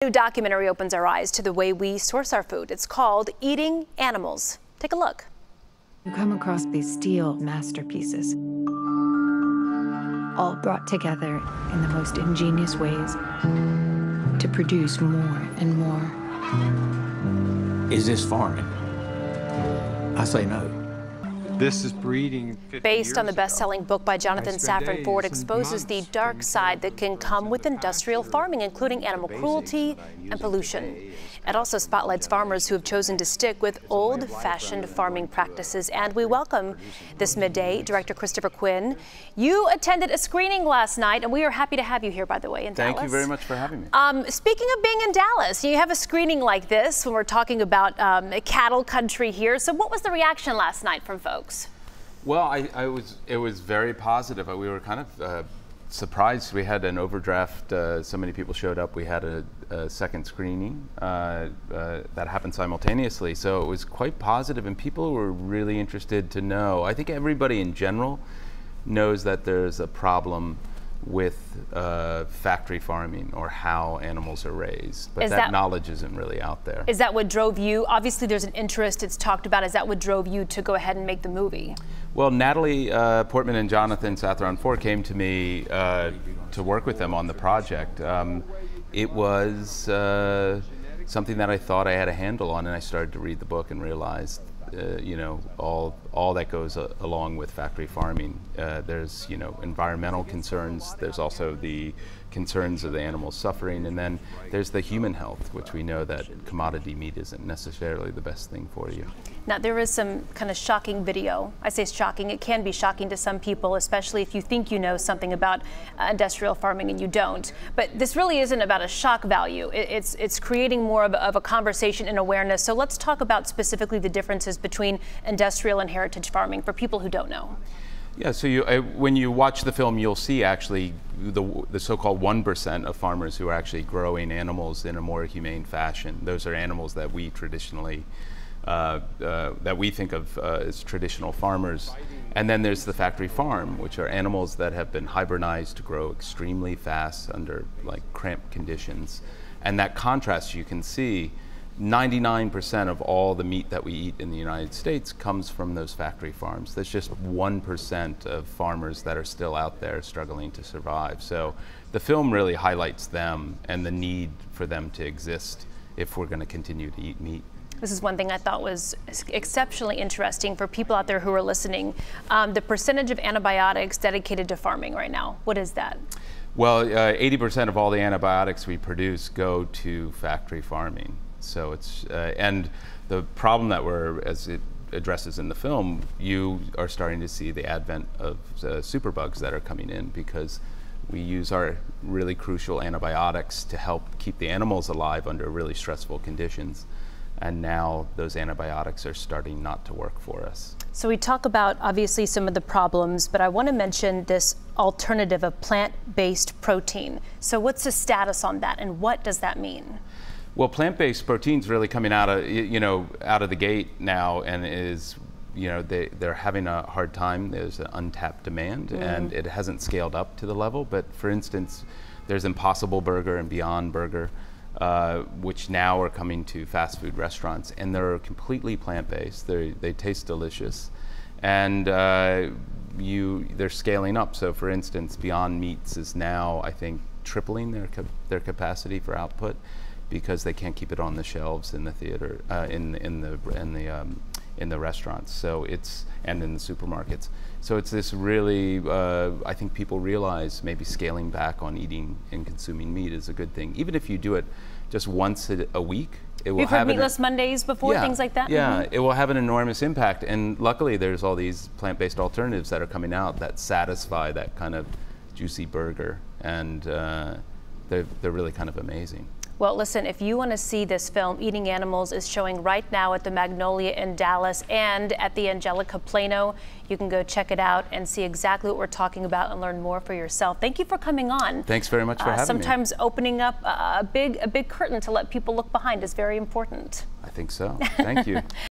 New documentary opens our eyes to the way we source our food. It's called Eating Animals. Take a look. You come across these steel masterpieces, all brought together in the most ingenious ways to produce more and more. Is this farming? I say no. This is breeding. Based on the best-selling book by Jonathan Safran Foer, exposes the dark side that can come with industrial farming, including animal cruelty and pollution. It also spotlights farmers who have chosen to stick with old-fashioned farming practices. And we welcome this midday director Christopher Quinn. You attended a screening last night, and we are happy to have you here, by the way, in Dallas. Thank you very much for having me. Speaking of being in Dallas, you have a screening like this when we're talking about cattle country here. So what was the reaction last night from folks? Well, it was very positive. We were kind of surprised. We had an overdraft. So many people showed up. We had a second screening that happened simultaneously. So it was quite positive, and people were really interested to know. I think everybody in general knows that there's a problem with factory farming or how animals are raised, but that knowledge isn't really out there. Is that what drove you? Obviously there's an interest, it's talked about. Is that what drove you to go ahead and make the movie? Well, Natalie Portman and Jonathan Safran Foer came to me to work with them on the project. It was something that I thought I had a handle on, and I started to read the book and realized you know, all that goes along with factory farming. There's, you know, environmental concerns. There's also the concerns of the animals suffering, and then there's the human health, which we know that commodity meat isn't necessarily the best thing for you. Now, there is some kind of shocking video. I say shocking. It can be shocking to some people, especially if you think you know something about industrial farming and you don't. But this really isn't about a shock value. It's creating more of a conversation and awareness. So let's talk about specifically the differences between industrial and heritage farming for people who don't know. Yeah, so when you watch the film, you'll see actually the so-called 1% of farmers who are actually growing animals in a more humane fashion. Those are animals that we traditionally, that we think of as traditional farmers. And then there's the factory farm, which are animals that have been hybridized to grow extremely fast under like cramped conditions. And that contrast you can see. 99% of all the meat that we eat in the United States comes from those factory farms. There's just 1% of farmers that are still out there struggling to survive. So the film really highlights them and the need for them to exist if we're going to continue to eat meat. This is one thing I thought was exceptionally interesting for people out there who are listening. The percentage of antibiotics dedicated to farming right now, what is that? Well, 80% of all the antibiotics we produce go to factory farming. So it's, and the problem that as it addresses in the film, you are starting to see the advent of superbugs that are coming in because we use our really crucial antibiotics to help keep the animals alive under really stressful conditions. And now those antibiotics are starting not to work for us. So we talk about obviously some of the problems, but I want to mention this alternative of plant-based protein. So what's the status on that, and what does that mean? Well, plant-based protein's really coming out of, you know, out of the gate now, and is, you know, they're having a hard time. There's an untapped demand, and it hasn't scaled up to the level. But for instance, there's Impossible Burger and Beyond Burger, which now are coming to fast food restaurants, and they're completely plant-based. They taste delicious, and they're scaling up. So for instance, Beyond Meats is now, I think, tripling their capacity for output, because they can't keep it on the shelves in the theater, in the restaurants. So and in the supermarkets. So it's this really, I think people realize maybe scaling back on eating and consuming meat is a good thing. Even if you do it just once a week, it will have. You've heard Meatless Mondays before, things like that? Yeah, it will have an enormous impact. And luckily there's all these plant-based alternatives that are coming out that satisfy that kind of juicy burger. And they're really kind of amazing. Well, listen, if you want to see this film, Eating Animals is showing right now at the Magnolia in Dallas and at the Angelica Plano. You can go check it out and see exactly what we're talking about and learn more for yourself. Thank you for coming on. Thanks very much for having me. Sometimes opening up a big curtain to let people look behind is very important. I think so. Thank you.